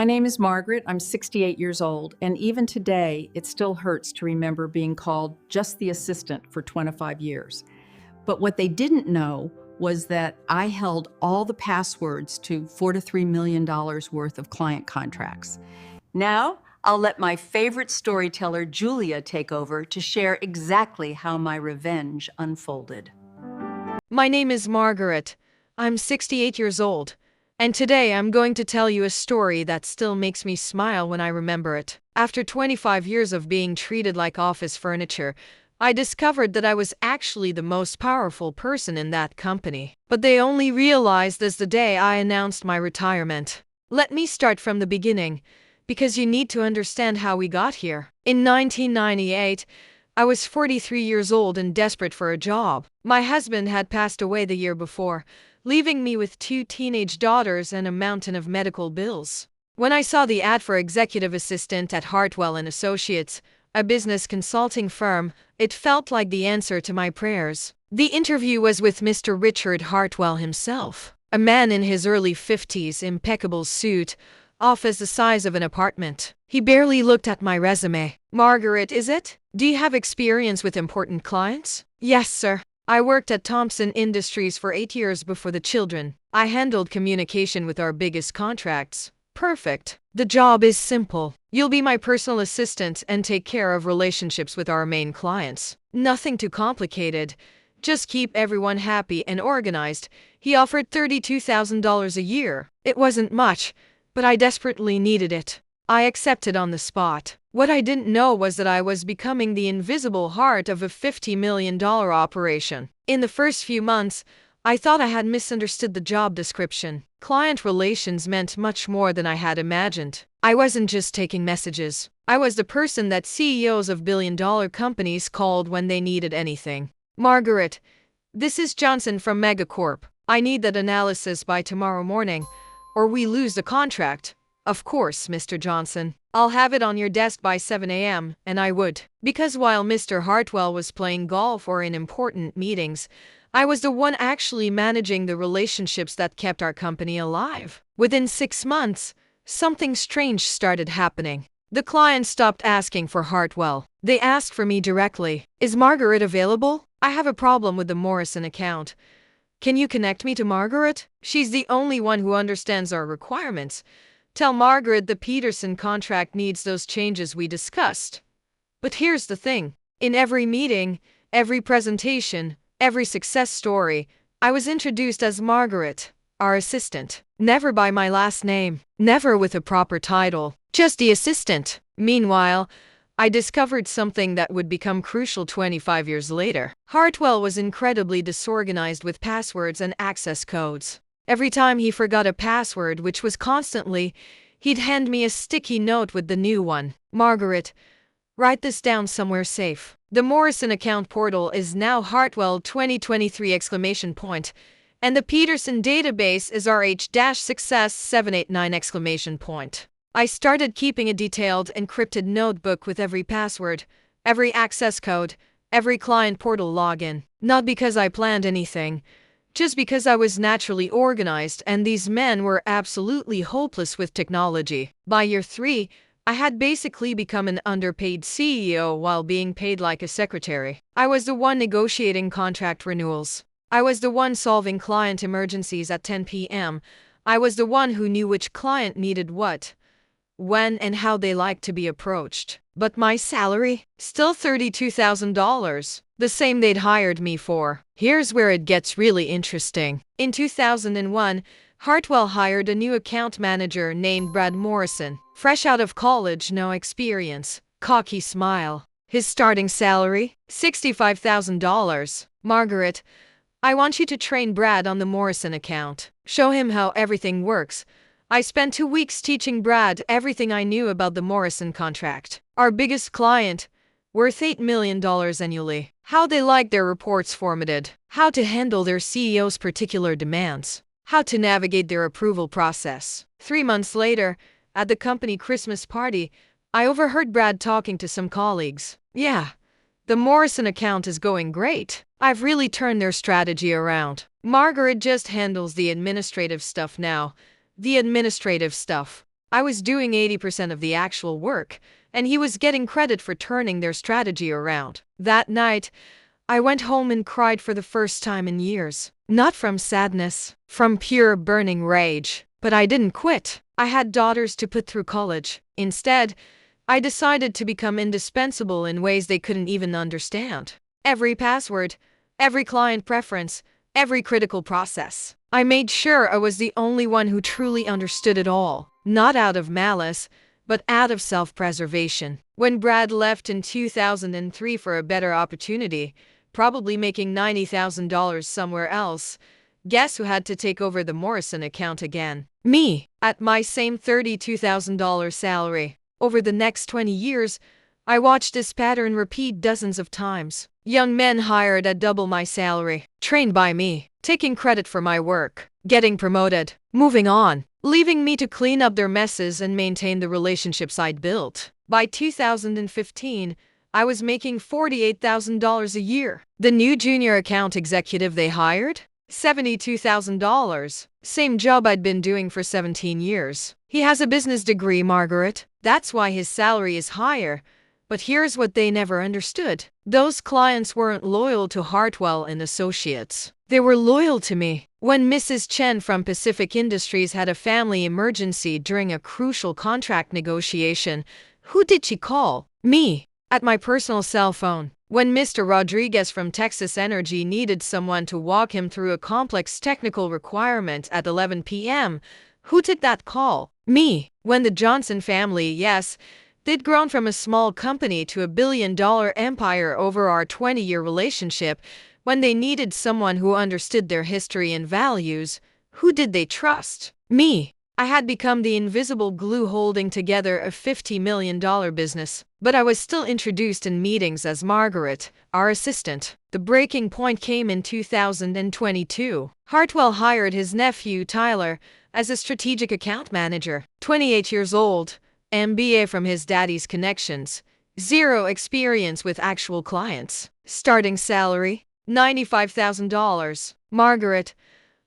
My name is Margaret. I'm 68 years old, and even today, it still hurts to remember being called just the assistant for 25 years. But what they didn't know was that I held all the passwords to $4 to $3 million worth of client contracts. Now, I'll let my favorite storyteller, Julia, take over to share exactly how my revenge unfolded. My name is Margaret. I'm 68 years old. And today I'm going to tell you a story that still makes me smile when I remember it. After 25 years of being treated like office furniture, I discovered that I was actually the most powerful person in that company. But they only realized this the day I announced my retirement. Let me start from the beginning, because you need to understand how we got here. In 1998, I was 43 years old and desperate for a job. My husband had passed away the year before, leaving me with 2 teenage daughters and a mountain of medical bills. When I saw the ad for executive assistant at Hartwell and Associates, a business consulting firm, it felt like the answer to my prayers. The interview was with Mr. Richard Hartwell himself, a man in his early 50s, impeccable suit, office the size of an apartment. He barely looked at my resume. "Margaret, is it? Do you have experience with important clients?" "Yes, sir. I worked at Thompson Industries for 8 years before the children. I handled communication with our biggest contracts." "Perfect. The job is simple. You'll be my personal assistant and take care of relationships with our main clients. Nothing too complicated. Just keep everyone happy and organized." He offered $32,000 a year. It wasn't much, but I desperately needed it. I accepted on the spot. What I didn't know was that I was becoming the invisible heart of a $50 million operation. In the first few months, I thought I had misunderstood the job description. Client relations meant much more than I had imagined. I wasn't just taking messages. I was the person that CEOs of billion-dollar companies called when they needed anything. "Margaret, this is Johnson from Megacorp. I need that analysis by tomorrow morning, or we lose the contract." "Of course, Mr. Johnson. I'll have it on your desk by 7 a.m., and I would. Because while Mr. Hartwell was playing golf or in important meetings, I was the one actually managing the relationships that kept our company alive. Within 6 months, something strange started happening. The clients stopped asking for Hartwell. They asked for me directly. "Is Margaret available? I have a problem with the Morrison account. Can you connect me to Margaret? She's the only one who understands our requirements. Tell Margaret the Peterson contract needs those changes we discussed." But here's the thing. In every meeting, every presentation, every success story, I was introduced as Margaret, our assistant. Never by my last name. Never with a proper title. Just the assistant. Meanwhile, I discovered something that would become crucial 25 years later. Hartwell was incredibly disorganized with passwords and access codes. Every time he forgot a password, which was constantly, he'd hand me a sticky note with the new one. "Margaret, write this down somewhere safe. The Morrison account portal is now Hartwell 2023 exclamation point, and the Peterson database is RH-success 789 exclamation point." I started keeping a detailed encrypted notebook with every password, every access code, every client portal login. Not because I planned anything, just because I was naturally organized and these men were absolutely hopeless with technology. By year 3, I had basically become an underpaid CEO while being paid like a secretary. I was the one negotiating contract renewals. I was the one solving client emergencies at 10 p.m. I was the one who knew which client needed what, when, and how they liked to be approached. But my salary? Still $32,000. The same they'd hired me for. Here's where it gets really interesting. In 2001, Hartwell hired a new account manager named Brad Morrison. Fresh out of college, no experience. Cocky smile. His starting salary? $65,000. "Margaret, I want you to train Brad on the Morrison account. Show him how everything works." I spent 2 weeks teaching Brad everything I knew about the Morrison contract. Our biggest client, worth $8 million annually. How they like their reports formatted. How to handle their CEO's particular demands. How to navigate their approval process. 3 months later, at the company Christmas party, I overheard Brad talking to some colleagues. "Yeah, the Morrison account is going great. I've really turned their strategy around. Margaret just handles the administrative stuff now." The administrative stuff. I was doing 80% of the actual work, and he was getting credit for turning their strategy around. That night, I went home and cried for the first time in years. Not from sadness, from pure burning rage. But I didn't quit. I had daughters to put through college. Instead, I decided to become indispensable in ways they couldn't even understand. Every password, every client preference, every critical process. I made sure I was the only one who truly understood it all. Not out of malice, but out of self-preservation. When Brad left in 2003 for a better opportunity, probably making $90,000 somewhere else, guess who had to take over the Morrison account again? Me, at my same $32,000 salary. Over the next 20 years, I watched this pattern repeat dozens of times. Young men hired at double my salary, trained by me, taking credit for my work, getting promoted, moving on, leaving me to clean up their messes and maintain the relationships I'd built. By 2015, I was making $48,000 a year. The new junior account executive they hired? $72,000. Same job I'd been doing for 17 years. He has a business degree, Margaret. That's why his salary is higher. But here's what they never understood. Those clients weren't loyal to Hartwell and Associates. They were loyal to me. When Mrs. Chen from Pacific Industries had a family emergency during a crucial contract negotiation, who did she call? Me. At my personal cell phone. When Mr. Rodriguez from Texas Energy needed someone to walk him through a complex technical requirement at 11 p.m., who took that call? Me. When the Johnson family, yes, they'd grown from a small company to a billion-dollar empire over our 20-year relationship, when they needed someone who understood their history and values, who did they trust? Me. I had become the invisible glue holding together a $50 million business, but I was still introduced in meetings as Margaret, our assistant. The breaking point came in 2022. Hartwell hired his nephew, Tyler, as a strategic account manager. 28 years old, MBA from his daddy's connections, zero experience with actual clients. Starting salary, $95,000. Margaret,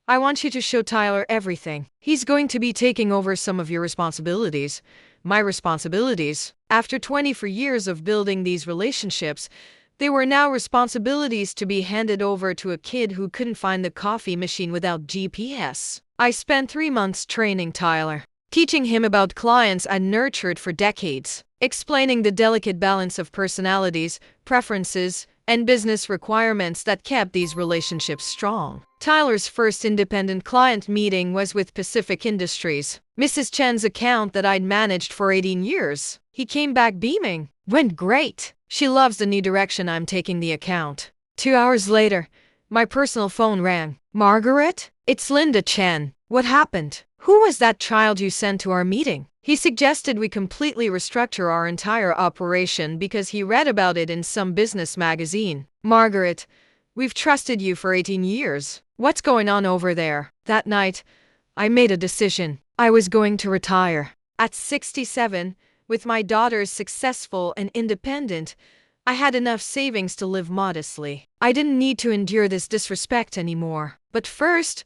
I want you to show Tyler everything. He's going to be taking over some of your responsibilities. My responsibilities. After 24 years of building these relationships, they were now responsibilities to be handed over to a kid who couldn't find the coffee machine without GPS. I spent 3 months training Tyler, teaching him about clients I'd nurtured for decades, explaining the delicate balance of personalities, preferences, and business requirements that kept these relationships strong. Tyler's first independent client meeting was with Pacific Industries, Mrs. Chen's account that I'd managed for 18 years. He came back beaming. Went great. She loves the new direction I'm taking the account. 2 hours later, my personal phone rang. Margaret? It's Linda Chen. What happened? Who was that child you sent to our meeting? He suggested we completely restructure our entire operation because he read about it in some business magazine. Margaret, we've trusted you for 18 years. What's going on over there? That night, I made a decision. I was going to retire. At 67, with my daughters successful and independent, I had enough savings to live modestly. I didn't need to endure this disrespect anymore. But first,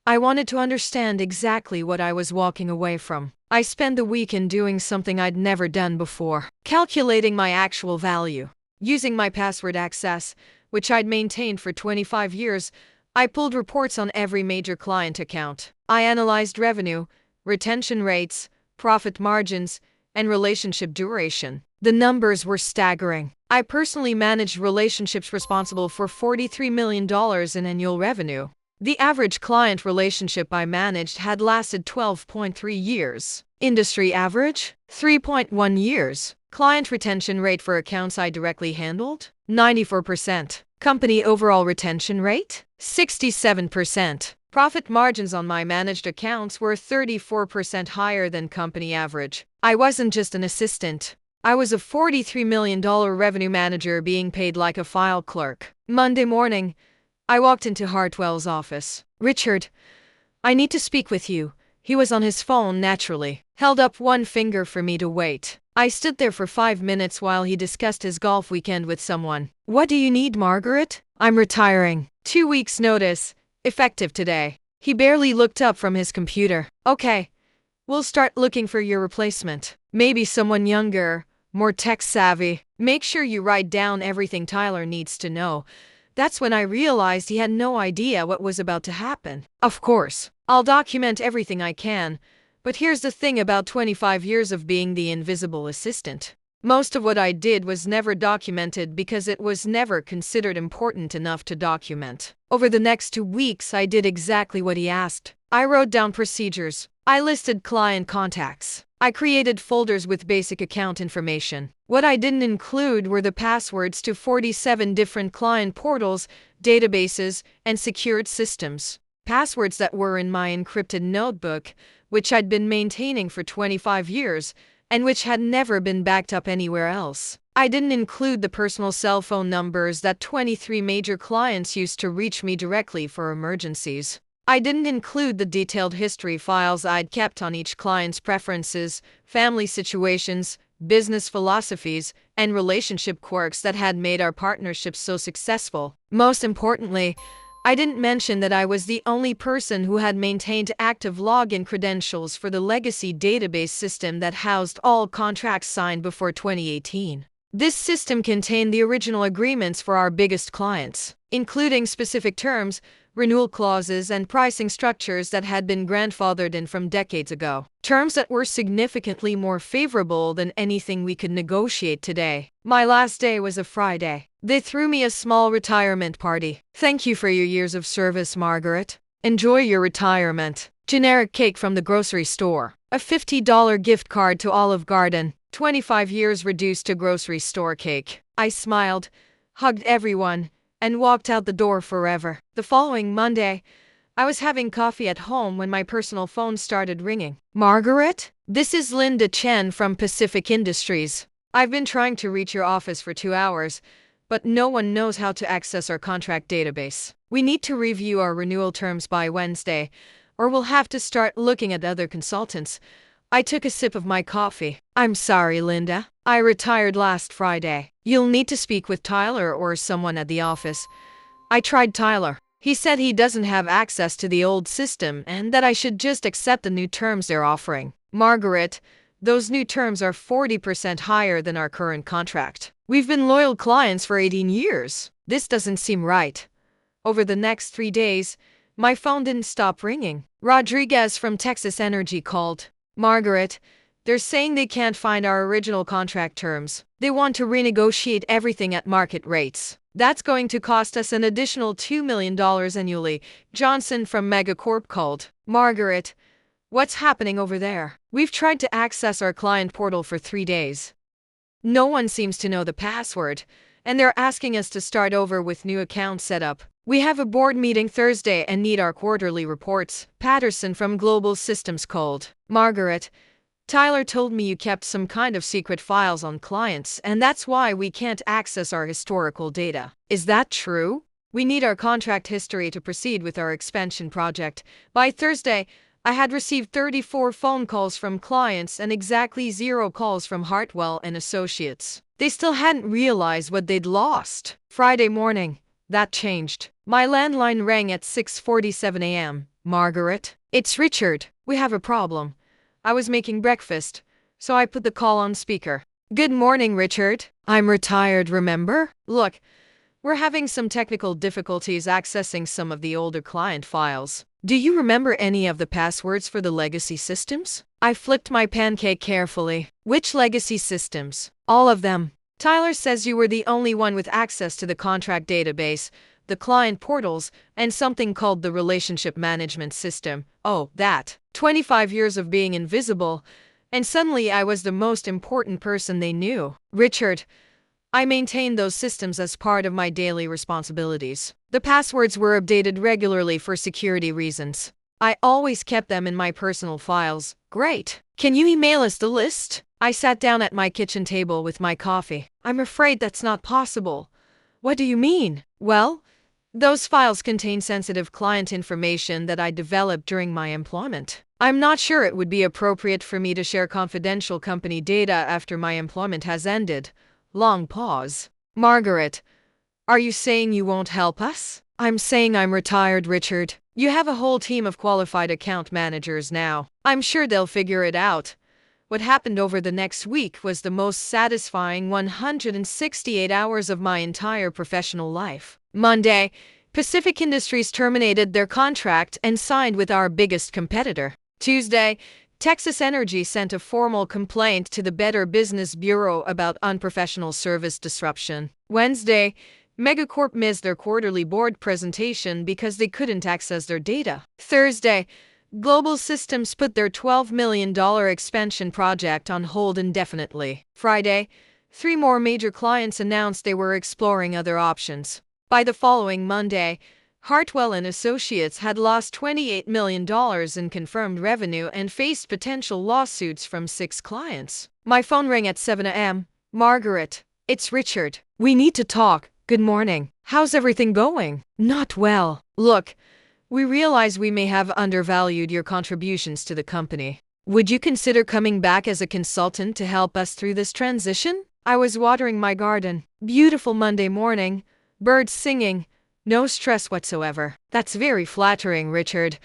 I wanted to understand exactly what I was walking away from. I spent the weekend doing something I'd never done before, calculating my actual value. Using my password access, which I'd maintained for 25 years, I pulled reports on every major client account. I analyzed revenue, retention rates, profit margins, and relationship duration. The numbers were staggering. I personally managed relationships responsible for $43 million in annual revenue. The average client relationship I managed had lasted 12.3 years. Industry average? 3.1 years. Client retention rate for accounts I directly handled? 94%. Company overall retention rate? 67%. Profit margins on my managed accounts were 34% higher than company average. I wasn't just an assistant. I was a $43 million revenue manager being paid like a file clerk. Monday morning, I walked into Hartwell's office. Richard, I need to speak with you. He was on his phone naturally, held up one finger for me to wait. I stood there for 5 minutes while he discussed his golf weekend with someone. What do you need, Margaret? I'm retiring. 2 weeks notice, effective today. He barely looked up from his computer. Okay, we'll start looking for your replacement. Maybe someone younger, more tech-savvy. Make sure you write down everything Tyler needs to know. That's when I realized he had no idea what was about to happen. Of course, I'll document everything I can, but here's the thing about 25 years of being the invisible assistant. Most of what I did was never documented because it was never considered important enough to document. Over the next 2 weeks, I did exactly what he asked. I wrote down procedures. I listed client contacts. I created folders with basic account information. What I didn't include were the passwords to 47 different client portals, databases, and secured systems. Passwords that were in my encrypted notebook, which I'd been maintaining for 25 years, and which had never been backed up anywhere else. I didn't include the personal cell phone numbers that 23 major clients used to reach me directly for emergencies. I didn't include the detailed history files I'd kept on each client's preferences, family situations, business philosophies, and relationship quirks that had made our partnership so successful. Most importantly, I didn't mention that I was the only person who had maintained active login credentials for the legacy database system that housed all contracts signed before 2018. This system contained the original agreements for our biggest clients, including specific terms, renewal clauses, and pricing structures that had been grandfathered in from decades ago. Terms that were significantly more favorable than anything we could negotiate today. My last day was a Friday. They threw me a small retirement party. Thank you for your years of service, Margaret. Enjoy your retirement. Generic cake from the grocery store. A $50 gift card to Olive Garden. 25 years reduced to grocery store cake. I smiled, hugged everyone, and walked out the door forever. The following Monday, I was having coffee at home when my personal phone started ringing. Margaret? This is Linda Chen from Pacific Industries. I've been trying to reach your office for 2 hours, but no one knows how to access our contract database. We need to review our renewal terms by Wednesday, or we'll have to start looking at other consultants. I took a sip of my coffee. I'm sorry, Linda. I retired last Friday. You'll need to speak with Tyler or someone at the office. I tried Tyler. He said he doesn't have access to the old system and that I should just accept the new terms they're offering. Margaret, those new terms are 40% higher than our current contract. We've been loyal clients for 18 years. This doesn't seem right. Over the next 3 days, my phone didn't stop ringing. Rodriguez from Texas Energy called. Margaret, they're saying they can't find our original contract terms. They want to renegotiate everything at market rates. That's going to cost us an additional $2 million annually. Johnson from Megacorp called. Margaret, what's happening over there? We've tried to access our client portal for 3 days. No one seems to know the password, and they're asking us to start over with new account setup. We have a board meeting Thursday and need our quarterly reports. Patterson from Global Systems called. Margaret, Tyler told me you kept some kind of secret files on clients, and that's why we can't access our historical data. Is that true? We need our contract history to proceed with our expansion project. By Thursday, I had received 34 phone calls from clients and exactly 0 calls from Hartwell and Associates. They still hadn't realized what they'd lost. Friday morning, that changed. My landline rang at 6:47 a.m. Margaret? It's Richard. We have a problem. I was making breakfast, so I put the call on speaker. Good morning, Richard. I'm retired, remember? Look, we're having some technical difficulties accessing some of the older client files. Do you remember any of the passwords for the legacy systems? I flipped my pancake carefully. Which legacy systems? All of them. Tyler says you were the only one with access to the contract database, the client portals, and something called the relationship management system. Oh, that. 25 years of being invisible, and suddenly I was the most important person they knew. Richard, I maintained those systems as part of my daily responsibilities. The passwords were updated regularly for security reasons. I always kept them in my personal files. Great. Can you email us the list? I sat down at my kitchen table with my coffee. I'm afraid that's not possible. What do you mean? Well, those files contain sensitive client information that I developed during my employment. I'm not sure it would be appropriate for me to share confidential company data after my employment has ended. Long pause. Margaret, are you saying you won't help us? I'm saying I'm retired, Richard. You have a whole team of qualified account managers now. I'm sure they'll figure it out. What happened over the next week was the most satisfying 168 hours of my entire professional life. Monday, Pacific Industries terminated their contract and signed with our biggest competitor. Tuesday, Texas Energy sent a formal complaint to the Better Business Bureau about unprofessional service disruption. Wednesday, Megacorp missed their quarterly board presentation because they couldn't access their data. Thursday, Global Systems put their $12 million expansion project on hold indefinitely. Friday, 3 more major clients announced they were exploring other options. By the following Monday, Hartwell and Associates had lost $28 million in confirmed revenue and faced potential lawsuits from 6 clients. My phone rang at 7 a.m. Margaret, it's Richard. We need to talk. Good morning. How's everything going? Not well. Look, we realize we may have undervalued your contributions to the company. Would you consider coming back as a consultant to help us through this transition? I was watering my garden. Beautiful Monday morning. Birds singing. No stress whatsoever. That's very flattering, Richard.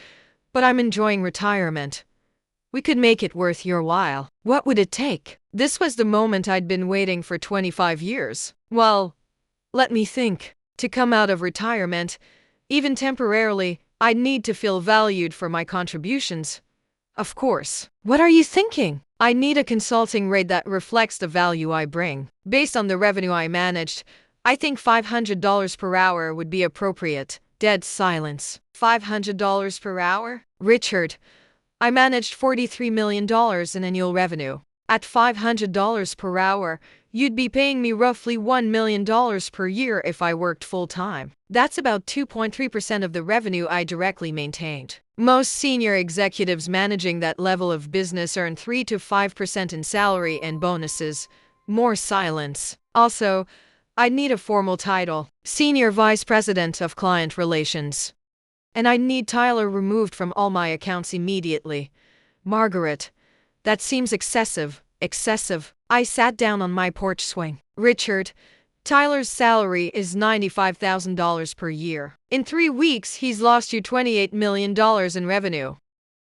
But I'm enjoying retirement. We could make it worth your while. What would it take? This was the moment I'd been waiting for 25 years. Well, let me think. To come out of retirement, even temporarily, I'd need to feel valued for my contributions. Of course. What are you thinking? I need a consulting rate that reflects the value I bring. Based on the revenue I managed, I think $500 per hour would be appropriate. Dead silence. $500 per hour? Richard, I managed $43 million in annual revenue. At $500 per hour, you'd be paying me roughly $1 million per year if I worked full-time. That's about 2.3% of the revenue I directly maintained. Most senior executives managing that level of business earn 3 to 5% in salary and bonuses. More silence. Also, I'd need a formal title, Senior Vice President of Client Relations. And I'd need Tyler removed from all my accounts immediately. Margaret, that seems excessive. I sat down on my porch swing. Richard, Tyler's salary is $95,000 per year. In 3 weeks, he's lost you $28 million in revenue.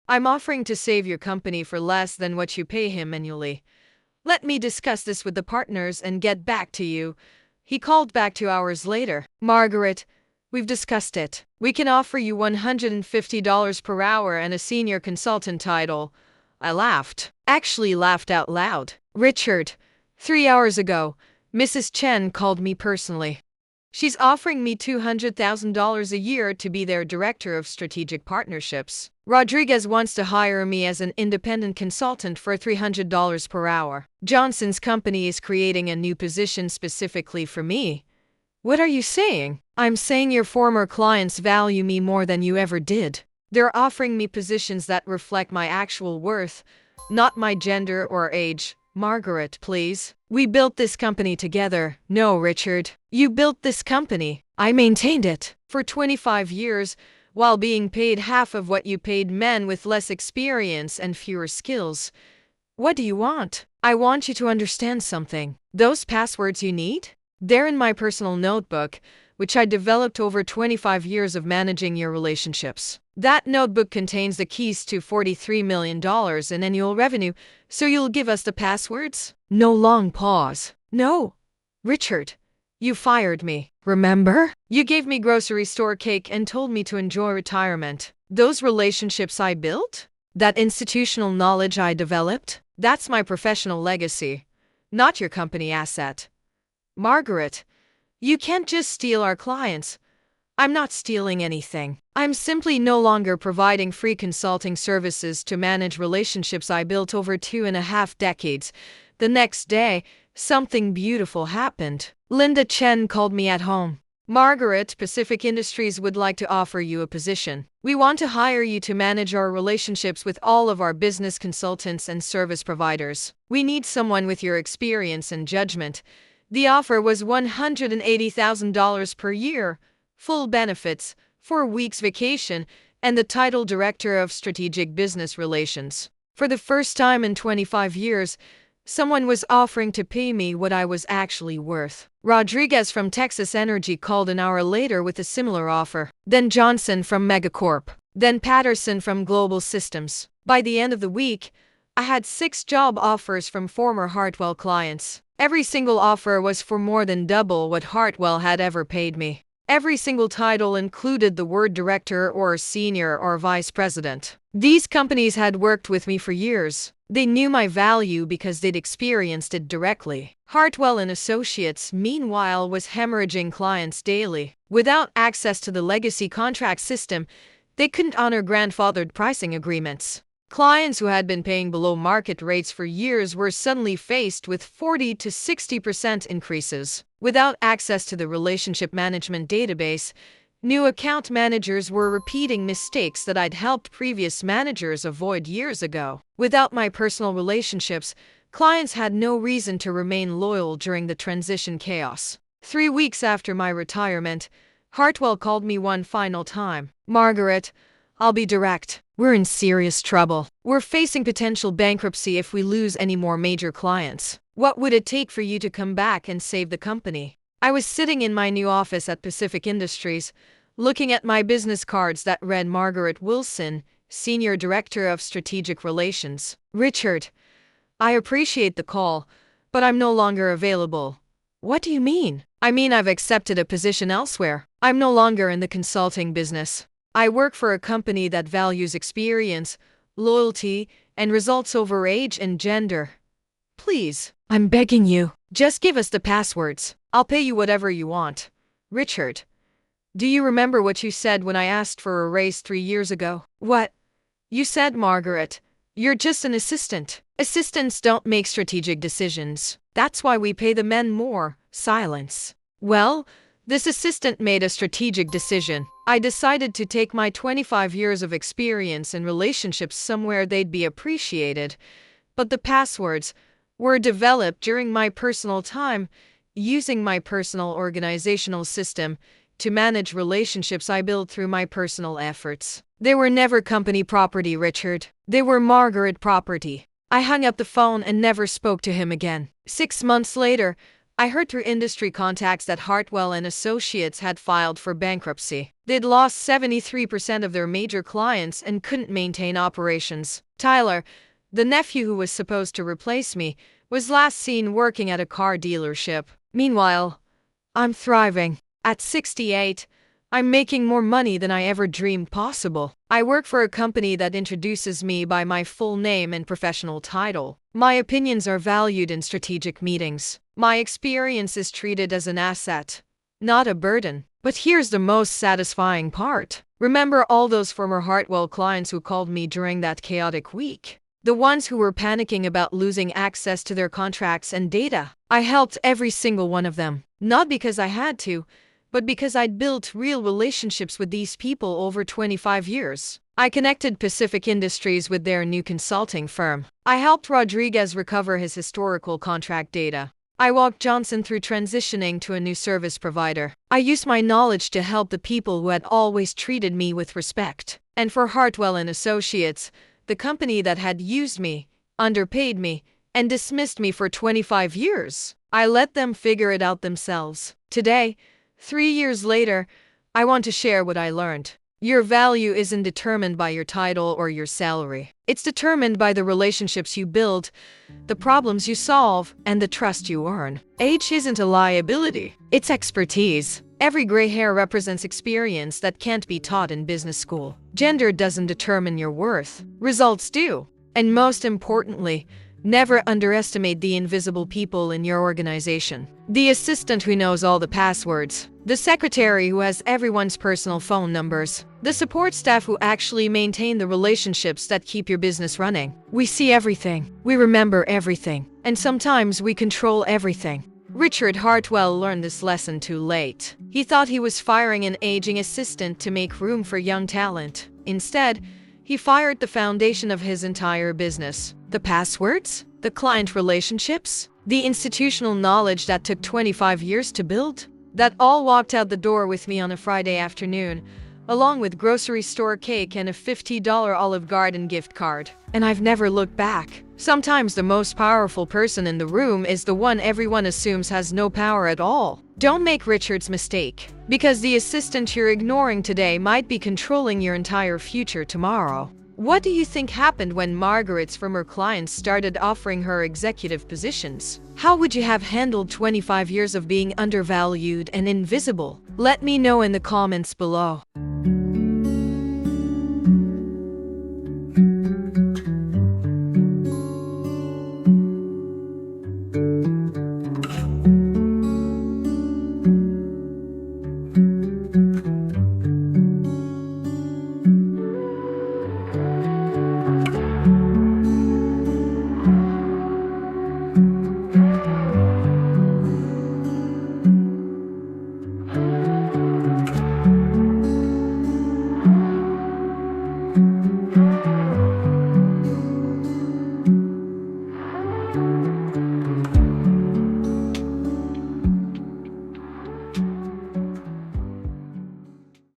I'm offering to save your company for less than what you pay him annually. Let me discuss this with the partners and get back to you. He called back 2 hours later. Margaret, we've discussed it. We can offer you $150 per hour and a senior consultant title. I laughed. Actually laughed out loud. Richard, 3 hours ago, Mrs. Chen called me personally. She's offering me $200,000 a year to be their director of strategic partnerships. Rodriguez wants to hire me as an independent consultant for $300 per hour. Johnson's company is creating a new position specifically for me. What are you saying? I'm saying your former clients value me more than you ever did. They're offering me positions that reflect my actual worth, not my gender or age. Margaret, please. We built this company together. No, Richard. You built this company. I maintained it for 25 years while being paid half of what you paid men with less experience and fewer skills. What do you want? I want you to understand something. Those passwords you need? They're in my personal notebook, which I developed over 25 years of managing your relationships. That notebook contains the keys to $43 million in annual revenue, so you'll give us the passwords? No long pause. No. Richard, you fired me. Remember? You gave me grocery store cake and told me to enjoy retirement. Those relationships I built? That institutional knowledge I developed? That's my professional legacy, not your company asset. Margaret, you can't just steal our clients. I'm not stealing anything. I'm simply no longer providing free consulting services to manage relationships I built over 2.5 decades. The next day, something beautiful happened. Linda Chen called me at home. Margaret, Pacific Industries would like to offer you a position. We want to hire you to manage our relationships with all of our business consultants and service providers. We need someone with your experience and judgment. The offer was $180,000 per year, full benefits, 4 weeks vacation, and the title Director of Strategic Business Relations. For the first time in 25 years, someone was offering to pay me what I was actually worth. Rodriguez from Texas Energy called an hour later with a similar offer. Then Johnson from Megacorp. Then Patterson from Global Systems. By the end of the week, I had 6 job offers from former Hartwell clients. Every single offer was for more than double what Hartwell had ever paid me. Every single title included the word director or senior or vice president. These companies had worked with me for years. They knew my value because they'd experienced it directly. Hartwell and Associates, meanwhile, was hemorrhaging clients daily. Without access to the legacy contract system, they couldn't honor grandfathered pricing agreements. Clients who had been paying below market rates for years were suddenly faced with 40 to 60% increases. Without access to the relationship management database, new account managers were repeating mistakes that I'd helped previous managers avoid years ago. Without my personal relationships, clients had no reason to remain loyal during the transition chaos. 3 weeks after my retirement, Hartwell called me one final time. "Margaret, I'll be direct. We're in serious trouble. We're facing potential bankruptcy if we lose any more major clients. What would it take for you to come back and save the company?" I was sitting in my new office at Pacific Industries, looking at my business cards that read Margaret Wilson, Senior Director of Strategic Relations. "Richard, I appreciate the call, but I'm no longer available." "What do you mean?" "I mean I've accepted a position elsewhere. I'm no longer in the consulting business. I work for a company that values experience, loyalty, and results over age and gender. Please, I'm begging you, just give us the passwords. I'll pay you whatever you want." "Richard, do you remember what you said when I asked for a raise 3 years ago?" "What?" "You said, Margaret, you're just an assistant. Assistants don't make strategic decisions. That's why we pay the men more." Silence. "Well, this assistant made a strategic decision. I decided to take my 25 years of experience and relationships somewhere they'd be appreciated. But the passwords were developed during my personal time, using my personal organizational system to manage relationships I built through my personal efforts. They were never company property, Richard. They were Margaret property." I hung up the phone and never spoke to him again. 6 months later, I heard through industry contacts that Hartwell and Associates had filed for bankruptcy. They'd lost 73% of their major clients and couldn't maintain operations. Tyler, the nephew who was supposed to replace me, was last seen working at a car dealership. Meanwhile, I'm thriving. At 68, I'm making more money than I ever dreamed possible. I work for a company that introduces me by my full name and professional title. My opinions are valued in strategic meetings. My experience is treated as an asset, not a burden. But here's the most satisfying part. Remember all those former Hartwell clients who called me during that chaotic week? The ones who were panicking about losing access to their contracts and data? I helped every single one of them. Not because I had to, but because I'd built real relationships with these people over 25 years. I connected Pacific Industries with their new consulting firm. I helped Rodriguez recover his historical contract data. I walked Johnson through transitioning to a new service provider. I used my knowledge to help the people who had always treated me with respect. And for Hartwell and Associates, the company that had used me, underpaid me, and dismissed me for 25 years, I let them figure it out themselves. Today, 3 years later, I want to share what I learned. Your value isn't determined by your title or your salary. It's determined by the relationships you build, the problems you solve, and the trust you earn. Age isn't a liability, it's expertise. Every gray hair represents experience that can't be taught in business school. Gender doesn't determine your worth. Results do. And most importantly, never underestimate the invisible people in your organization. The assistant who knows all the passwords. The secretary who has everyone's personal phone numbers. The support staff who actually maintain the relationships that keep your business running. We see everything. We remember everything. And sometimes we control everything. Richard Hartwell learned this lesson too late. He thought he was firing an aging assistant to make room for young talent. Instead, he fired the foundation of his entire business. The passwords, the client relationships, the institutional knowledge that took 25 years to build. That all walked out the door with me on a Friday afternoon, along with grocery store cake and a $50 Olive Garden gift card. And I've never looked back. Sometimes the most powerful person in the room is the one everyone assumes has no power at all. Don't make Richard's mistake, because the assistant you're ignoring today might be controlling your entire future tomorrow. What do you think happened when Margaret's former clients started offering her executive positions? How would you have handled 25 years of being undervalued and invisible? Let me know in the comments below.